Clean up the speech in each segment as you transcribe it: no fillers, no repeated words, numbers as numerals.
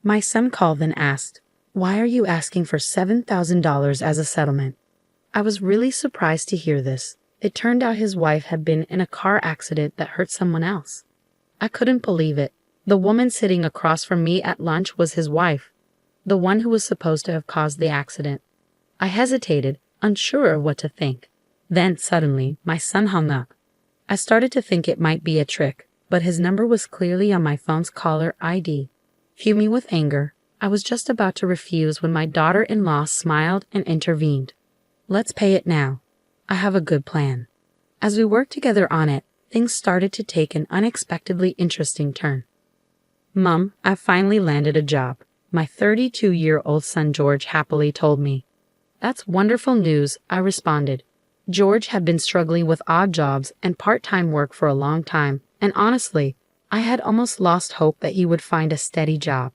My son called and asked, "Why are you asking for $7,000 as a settlement?" I was really surprised to hear this. It turned out his wife had been in a car accident that hurt someone else. I couldn't believe it. The woman sitting across from me at lunch was his wife, the one who was supposed to have caused the accident. I hesitated, unsure of what to think. Then, suddenly, my son hung up. I started to think it might be a trick, but his number was clearly on my phone's caller ID. Fuming with anger, I was just about to refuse when my daughter-in-law smiled and intervened. "Let's pay it now. I have a good plan." As we worked together on it, things started to take an unexpectedly interesting turn. "Mom, I've finally landed a job," my 32-year-old son George happily told me. "That's wonderful news," I responded. George had been struggling with odd jobs and part-time work for a long time, and honestly, I had almost lost hope that he would find a steady job.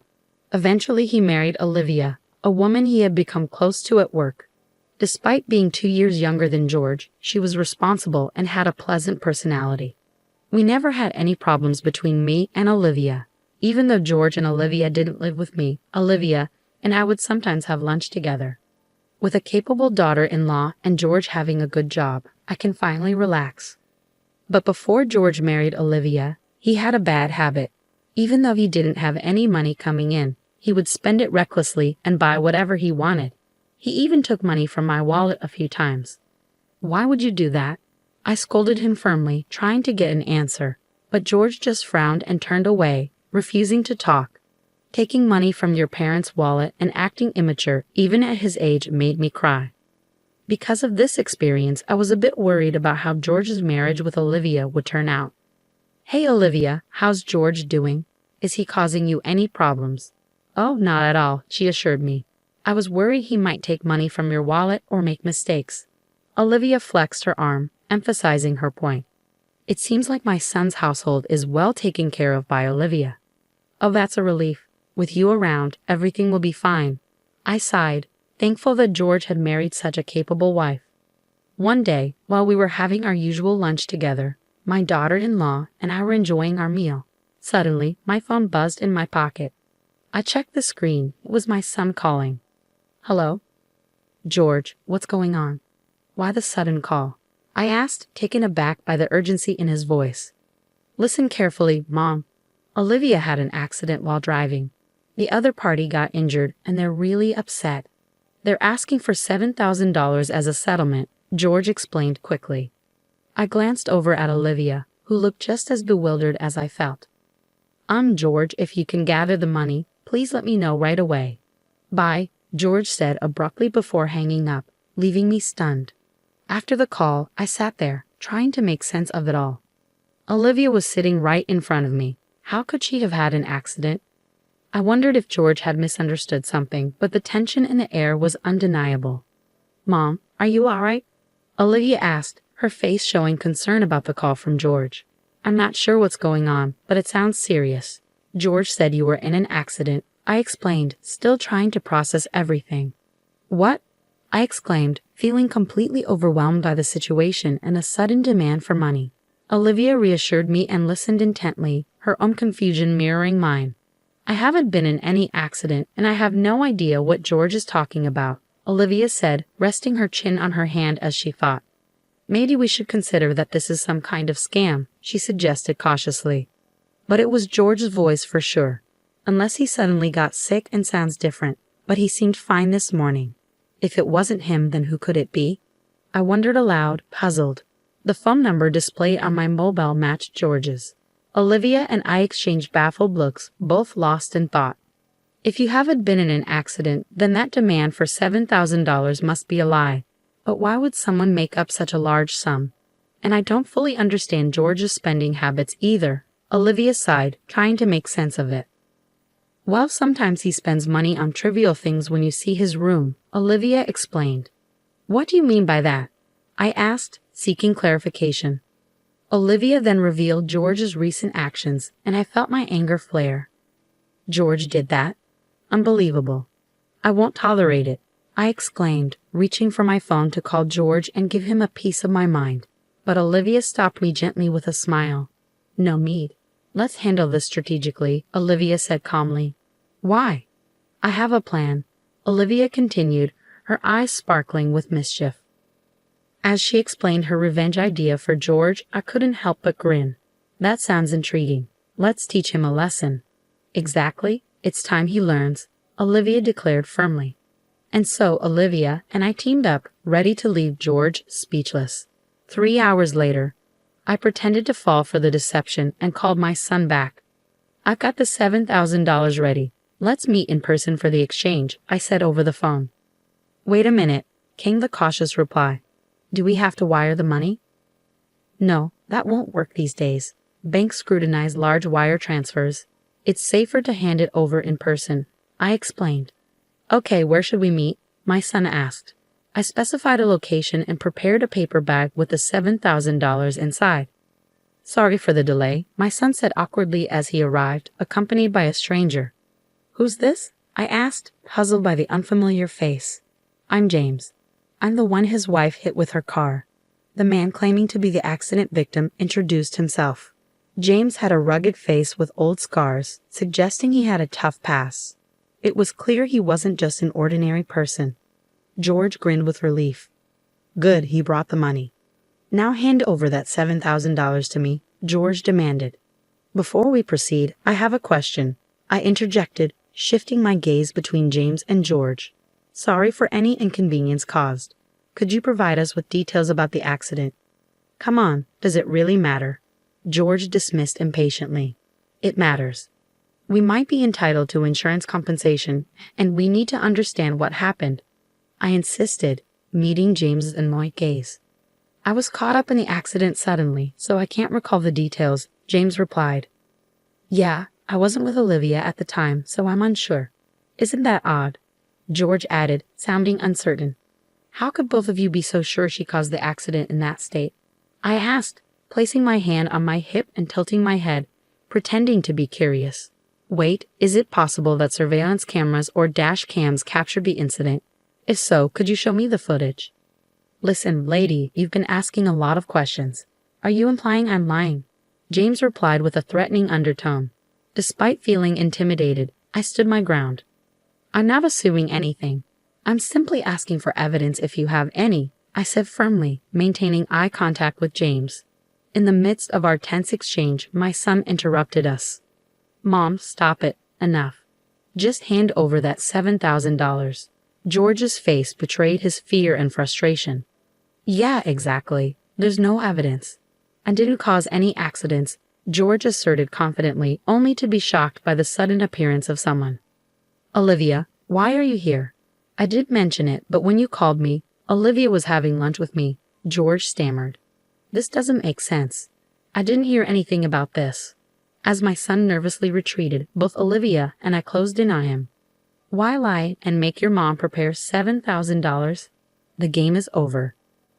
Eventually he married Olivia, a woman he had become close to at work. Despite being 2 years younger than George, she was responsible and had a pleasant personality. We never had any problems between me and Olivia. Even though George and Olivia didn't live with me, Olivia and I would sometimes have lunch together. With a capable daughter-in-law and George having a good job, I can finally relax. But before George married Olivia, he had a bad habit. Even though he didn't have any money coming in, he would spend it recklessly and buy whatever he wanted. He even took money from my wallet a few times. "Why would you do that?" I scolded him firmly, trying to get an answer, but George just frowned and turned away, refusing to talk. Taking money from your parents' wallet and acting immature, even at his age, made me cry. Because of this experience, I was a bit worried about how George's marriage with Olivia would turn out. "Hey Olivia, how's George doing? Is he causing you any problems?" "Oh, not at all," she assured me. "I was worried he might take money from your wallet or make mistakes." Olivia flexed her arm, emphasizing her point. "It seems like my son's household is well taken care of by Olivia." "Oh, that's a relief. With you around, everything will be fine." I sighed, thankful that George had married such a capable wife. One day, while we were having our usual lunch together, my daughter-in-law and I were enjoying our meal. Suddenly, my phone buzzed in my pocket. I checked the screen. It was my son calling. "Hello?" "George, what's going on? Why the sudden call?" I asked, taken aback by the urgency in his voice. "Listen carefully, Mom. Olivia had an accident while driving. The other party got injured, and they're really upset. They're asking for $7,000 as a settlement," George explained quickly. I glanced over at Olivia, who looked just as bewildered as I felt. George, if you can gather the money, please let me know right away." "Bye," George said abruptly before hanging up, leaving me stunned. After the call, I sat there, trying to make sense of it all. Olivia was sitting right in front of me. How could she have had an accident? I wondered if George had misunderstood something, but the tension in the air was undeniable. "Mom, are you all right?" Olivia asked, her face showing concern about the call from George. "I'm not sure what's going on, but it sounds serious. George said you were in an accident," I explained, still trying to process everything. "What?" I exclaimed, feeling completely overwhelmed by the situation and a sudden demand for money. Olivia reassured me and listened intently, her own confusion mirroring mine. "I haven't been in any accident, and I have no idea what George is talking about," Olivia said, resting her chin on her hand as she thought. "Maybe we should consider that this is some kind of scam," she suggested cautiously. But it was George's voice for sure. Unless he suddenly got sick and sounds different, but he seemed fine this morning. If it wasn't him, then who could it be? I wondered aloud, puzzled. The phone number displayed on my mobile matched George's. Olivia and I exchanged baffled looks, both lost in thought. If you haven't been in an accident, then that demand for $7,000 must be a lie. But why would someone make up such a large sum? And I don't fully understand George's spending habits either. Olivia sighed, trying to make sense of it. Well, sometimes he spends money on trivial things when you see his room, Olivia explained. What do you mean by that? I asked, seeking clarification. Olivia then revealed George's recent actions, and I felt my anger flare. George did that? Unbelievable. I won't tolerate it, I exclaimed, reaching for my phone to call George and give him a piece of my mind. But Olivia stopped me gently with a smile. No need. Let's handle this strategically, Olivia said calmly. Why? I have a plan, Olivia continued, her eyes sparkling with mischief. As she explained her revenge idea for George, I couldn't help but grin. That sounds intriguing. Let's teach him a lesson. Exactly, it's time he learns, Olivia declared firmly. And so Olivia and I teamed up, ready to leave George speechless. 3 hours later, I pretended to fall for the deception and called my son back. I've got the $7,000 ready. Let's meet in person for the exchange, I said over the phone. Wait a minute, came the cautious reply. Do we have to wire the money? No, that won't work these days. Banks scrutinize large wire transfers. It's safer to hand it over in person, I explained. Okay, where should we meet? My son asked. I specified a location and prepared a paper bag with the $7,000 inside. Sorry for the delay, my son said awkwardly as he arrived, accompanied by a stranger. Who's this? I asked, puzzled by the unfamiliar face. I'm James. I'm the one his wife hit with her car. The man claiming to be the accident victim introduced himself. James had a rugged face with old scars, suggesting he had a tough past. It was clear he wasn't just an ordinary person. George grinned with relief. Good, he brought the money. Now hand over that $7,000 to me, George demanded. Before we proceed, I have a question, I interjected, shifting my gaze between James and George. Sorry for any inconvenience caused. Could you provide us with details about the accident? Come on, does it really matter? George dismissed impatiently. It matters. We might be entitled to insurance compensation, and we need to understand what happened. I insisted, meeting James's annoyed gaze. I was caught up in the accident suddenly, so I can't recall the details, James replied. Yeah, I wasn't with Olivia at the time, so I'm unsure. Isn't that odd? George added, sounding uncertain. How could both of you be so sure she caused the accident in that state? I asked, placing my hand on my hip and tilting my head, pretending to be curious. Wait, is it possible that surveillance cameras or dash cams captured the incident? If so, could you show me the footage? Listen, lady, you've been asking a lot of questions. Are you implying I'm lying? James replied with a threatening undertone. Despite feeling intimidated, I stood my ground. I'm not assuming anything. I'm simply asking for evidence if you have any, I said firmly, maintaining eye contact with James. In the midst of our tense exchange, my son interrupted us. Mom, stop it. Enough. Just hand over that $7,000. George's face betrayed his fear and frustration. Yeah, exactly. There's no evidence. I didn't cause any accidents, George asserted confidently, only to be shocked by the sudden appearance of someone. Olivia, why are you here? I did mention it, but when you called me, Olivia was having lunch with me, George stammered. This doesn't make sense. I didn't hear anything about this. As my son nervously retreated, both Olivia and I closed in on him. Why lie and make your mom prepare $7,000? The game is over.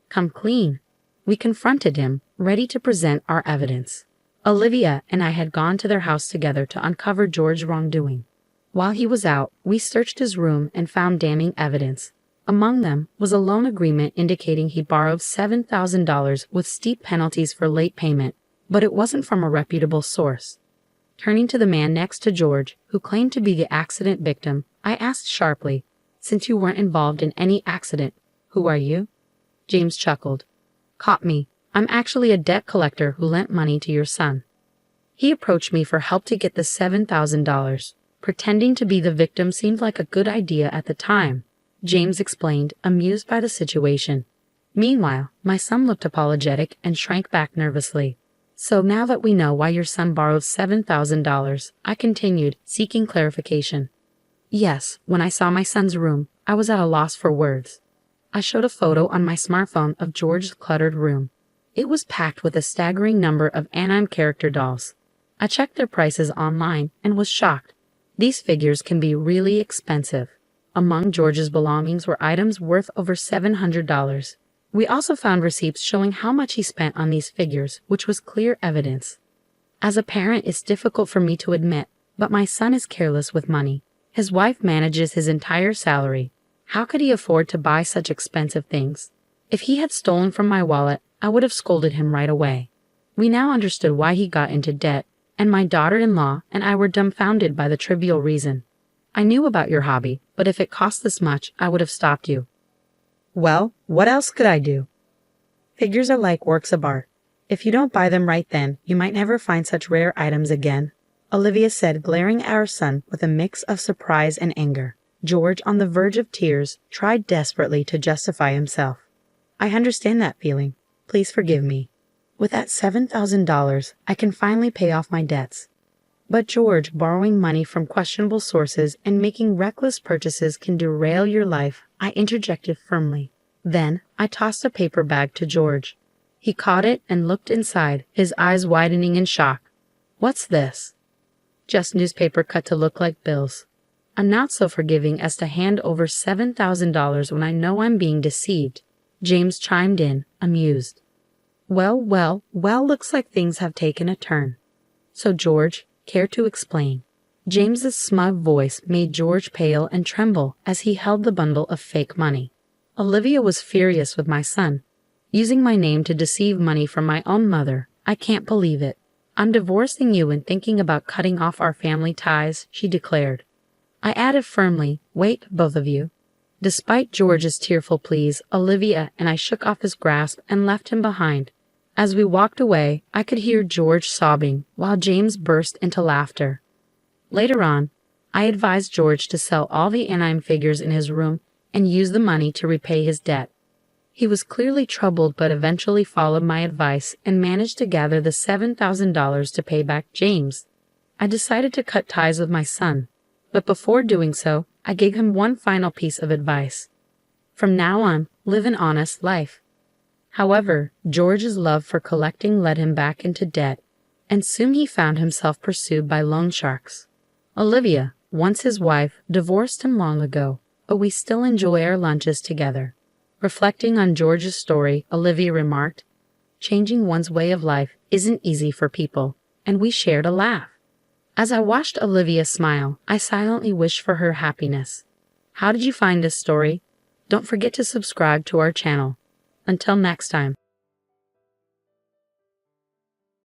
Come clean. We confronted him, ready to present our evidence. Olivia and I had gone to their house together to uncover George's wrongdoing. While he was out, we searched his room and found damning evidence. Among them was a loan agreement indicating he borrowed $7,000 with steep penalties for late payment, but it wasn't from a reputable source. Turning to the man next to George, who claimed to be the accident victim, I asked sharply, since you weren't involved in any accident, who are you? James chuckled. Caught me. I'm actually a debt collector who lent money to your son. He approached me for help to get the $7,000. Pretending to be the victim seemed like a good idea at the time, James explained, amused by the situation. Meanwhile, my son looked apologetic and shrank back nervously. So now that we know why your son borrowed $7,000, I continued, seeking clarification. Yes, when I saw my son's room, I was at a loss for words. I showed a photo on my smartphone of George's cluttered room. It was packed with a staggering number of anime character dolls. I checked their prices online and was shocked. These figures can be really expensive. Among George's belongings were items worth over $700. We also found receipts showing how much he spent on these figures, which was clear evidence. As a parent, it's difficult for me to admit, but my son is careless with money. His wife manages his entire salary. How could he afford to buy such expensive things? If he had stolen from my wallet, I would have scolded him right away. We now understood why he got into debt, and my daughter-in-law and I were dumbfounded by the trivial reason. I knew about your hobby, but if it cost this much, I would have stopped you. Well, what else could I do? Figures are like works of art. If you don't buy them right then, you might never find such rare items again, Olivia said, glaring at her son with a mix of surprise and anger. George, on the verge of tears, tried desperately to justify himself. I understand that feeling. Please forgive me. With that $7,000, I can finally pay off my debts. But George, borrowing money from questionable sources and making reckless purchases can derail your life, I interjected firmly. Then, I tossed a paper bag to George. He caught it and looked inside, his eyes widening in shock. What's this? Just newspaper cut to look like bills. I'm not so forgiving as to hand over $7,000 when I know I'm being deceived, James chimed in, amused. Well, looks like things have taken a turn. So George, care to explain? James's smug voice made George pale and tremble as he held the bundle of fake money. Olivia was furious with my son. Using my name to deceive money from my own mother. I can't believe it. I'm divorcing you and thinking about cutting off our family ties, she declared. I added firmly, wait, both of you. Despite George's tearful pleas, Olivia and I shook off his grasp and left him behind. As we walked away, I could hear George sobbing while James burst into laughter. Later on, I advised George to sell all the anime figures in his room and use the money to repay his debt. He was clearly troubled but eventually followed my advice and managed to gather the $7,000 to pay back James. I decided to cut ties with my son, but before doing so, I gave him one final piece of advice. From now on, live an honest life. However, George's love for collecting led him back into debt, and soon he found himself pursued by loan sharks. Olivia, once his wife, divorced him long ago, but we still enjoy our lunches together. Reflecting on George's story, Olivia remarked, changing one's way of life isn't easy for people, and we shared a laugh. As I watched Olivia smile, I silently wished for her happiness. How did you find this story? Don't forget to subscribe to our channel. Until next time.